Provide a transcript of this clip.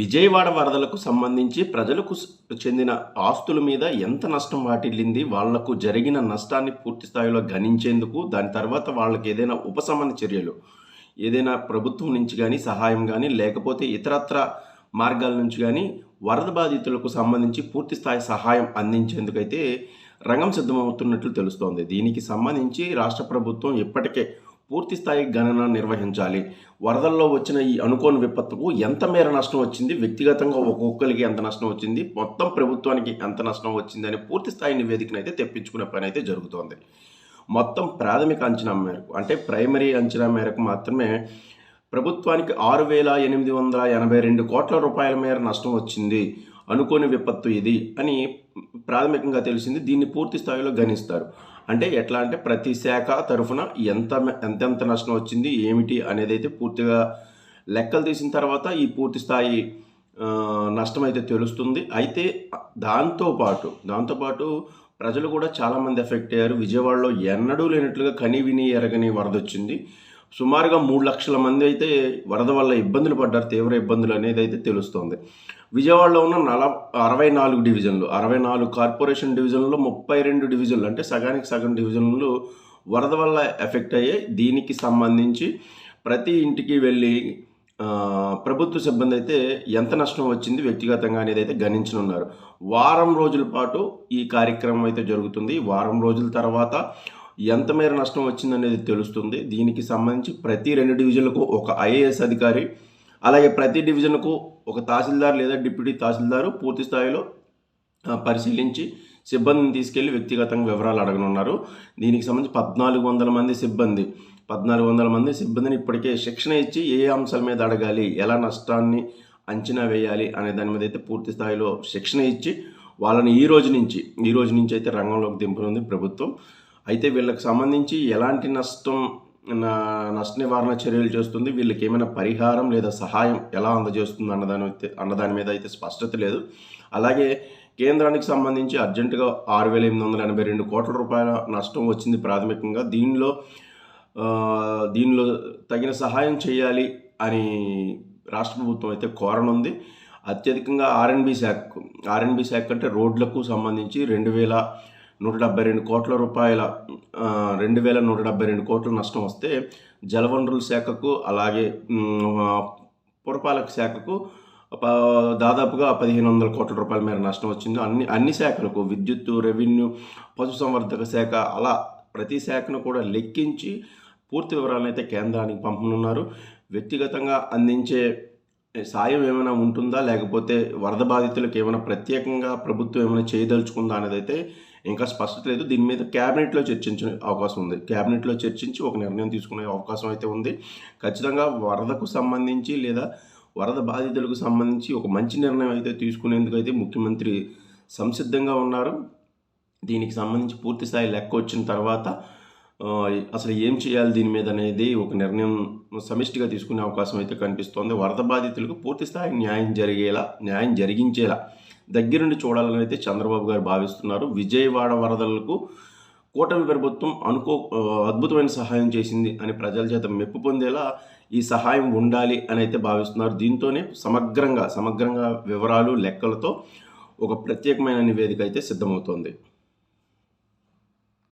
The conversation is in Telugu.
విజయవాడ వరదలకు సంబంధించి ప్రజలకు చెందిన ఆస్తుల మీద ఎంత నష్టం వాటిల్లింది, వాళ్లకు జరిగిన నష్టాన్ని పూర్తి స్థాయిలో గణించేందుకు, దాని తర్వాత వాళ్ళకి ఏదైనా ఉపశమన చర్యలు, ఏదైనా ప్రభుత్వం నుంచి కానీ సహాయం కానీ లేకపోతే ఇతరత్ర మార్గాల నుంచి కానీ వరద బాధితులకు సంబంధించి పూర్తి స్థాయి సహాయం అందించేందుకైతే రంగం సిద్ధమవుతున్నట్లు తెలుస్తోంది. దీనికి సంబంధించి రాష్ట్ర ప్రభుత్వం ఇప్పటికే పూర్తి స్థాయి గణన నిర్వహించాలి. వరదల్లో వచ్చిన ఈ అనుకోని విపత్తుకు ఎంత మేర నష్టం వచ్చింది, వ్యక్తిగతంగా ఒక్కొక్కరికి ఎంత నష్టం వచ్చింది, మొత్తం ప్రభుత్వానికి ఎంత నష్టం వచ్చింది అని పూర్తి స్థాయి నివేదికను అయితే తెప్పించుకునే పని అయితే జరుగుతోంది. మొత్తం ప్రాథమిక అంచనా మేరకు, అంటే ప్రైమరీ అంచనా మేరకు మాత్రమే ప్రభుత్వానికి 6,882 కోట్ల రూపాయల మేర నష్టం వచ్చింది. అనుకోని విపత్తు ఇది అని ప్రాథమికంగా తెలిసింది. దీన్ని పూర్తి స్థాయిలో గణిస్తారు. అంటే ఎట్లా అంటే ప్రతి శాఖ తరఫున ఎంతెంత నష్టం వచ్చింది ఏమిటి అనేది అయితే పూర్తిగా లెక్కలు తీసిన తర్వాత ఈ పూర్తి స్థాయి నష్టం అయితే తెలుస్తుంది. అయితే దాంతోపాటు ప్రజలు కూడా చాలామంది ఎఫెక్ట్ అయ్యారు. విజయవాడలో ఎన్నడూ లేనట్లుగా కని విని ఎరగని వరద వచ్చింది. సుమారుగా 3 లక్షల మంది అయితే వరద వల్ల ఇబ్బందులు పడ్డారు, తీవ్ర ఇబ్బందులు అనేది అయితే తెలుస్తోంది. విజయవాడలో ఉన్న 64 డివిజన్లు, 64 కార్పొరేషన్ డివిజన్లో 32 డివిజన్లు, అంటే సగానికి సగం డివిజన్లు వరద వల్ల ఎఫెక్ట్ అయ్యాయి. దీనికి సంబంధించి ప్రతి ఇంటికి వెళ్ళి ప్రభుత్వ సిబ్బంది అయితే ఎంత నష్టం వచ్చింది వ్యక్తిగతంగా అనేది అయితే గణించనున్నారు. వారం రోజుల పాటు ఈ కార్యక్రమం అయితే జరుగుతుంది. వారం రోజుల తర్వాత ఎంత మేర నష్టం వచ్చిందనేది తెలుస్తుంది. దీనికి సంబంధించి ప్రతి 2 డివిజన్లకు ఒక ఐఏఎస్ అధికారి, అలాగే ప్రతి డివిజన్కు ఒక తహసీల్దార్ లేదా డిప్యూటీ తహసీల్దారు పూర్తి స్థాయిలో పరిశీలించి సిబ్బందిని తీసుకెళ్లి వ్యక్తిగతంగా వివరాలు అడగనున్నారు. దీనికి సంబంధించి 1400 మంది సిబ్బందిని ఇప్పటికే శిక్షణ ఇచ్చి ఏ అంశాల మీద అడగాలి, ఎలా నష్టాన్ని అంచనా వేయాలి అనే దాని మీద అయితే పూర్తి స్థాయిలో శిక్షణ ఇచ్చి వాళ్ళని ఈ రోజు నుంచి అయితే రంగంలోకి దింపనుంది ప్రభుత్వం. అయితే వీళ్ళకి సంబంధించి ఎలాంటి నష్ట నివారణ చర్యలు చేస్తుంది, వీళ్ళకి ఏమైనా పరిహారం లేదా సహాయం ఎలా అందజేస్తుంది అన్నదాని మీద అయితే స్పష్టత లేదు. అలాగే కేంద్రానికి సంబంధించి అర్జెంటుగా 6,882 కోట్ల రూపాయల నష్టం వచ్చింది ప్రాథమికంగా. దీనిలో తగిన సహాయం చేయాలి అని రాష్ట్ర ప్రభుత్వం అయితే కోరనుంది. అత్యధికంగా ఆర్ఎండ్బి శాఖ అంటే రోడ్లకు సంబంధించి 2,172 కోట్ల రూపాయల 2,172 కోట్ల నష్టం వస్తే, జలవనరుల శాఖకు అలాగే పురపాలక శాఖకు దాదాపుగా 1,500 కోట్ల రూపాయల మేర నష్టం వచ్చింది. అన్ని శాఖలకు, విద్యుత్తు, రెవెన్యూ, పశుసంవర్ధక శాఖ, అలా ప్రతి శాఖను కూడా లెక్కించి పూర్తి వివరాలను అయితే కేంద్రానికి పంపనున్నారు. వ్యక్తిగతంగా అందించే సాయం ఏమైనా ఉంటుందా, లేకపోతే వరద బాధితులకు ఏమైనా ప్రత్యేకంగా ప్రభుత్వం ఏమైనా చేయదలుచుకుందా అనేది అయితే ఇంకా స్పష్టత లేదు. దీని మీద క్యాబినెట్లో చర్చించే అవకాశం ఉంది. క్యాబినెట్లో చర్చించి ఒక నిర్ణయం తీసుకునే అవకాశం అయితే ఉంది. ఖచ్చితంగా వరదకు సంబంధించి లేదా వరద బాధితులకు సంబంధించి ఒక మంచి నిర్ణయం అయితే తీసుకునేందుకు అయితే ముఖ్యమంత్రి సంసిద్ధంగా ఉన్నారు. దీనికి సంబంధించి పూర్తి స్థాయి లెక్క వచ్చిన తర్వాత అసలు ఏం చేయాలి దీని మీద అనేది ఒక నిర్ణయం సమిష్టిగా తీసుకునే అవకాశం అయితే కనిపిస్తోంది. వరద బాధితులకు పూర్తి స్థాయి న్యాయం జరిగించేలా దగ్గరుండి చూడాలని అయితే చంద్రబాబు గారు భావిస్తున్నారు. విజయవాడ వరదలకు కూటమి ప్రభుత్వం అద్భుతమైన సహాయం చేసింది అని ప్రజల చేత మెప్పు పొందేలా ఈ సహాయం ఉండాలి అని అయితే భావిస్తున్నారు. దీంతోనే సమగ్రంగా వివరాలు, లెక్కలతో ఒక ప్రత్యేకమైన నివేదిక అయితే సిద్ధమవుతోంది.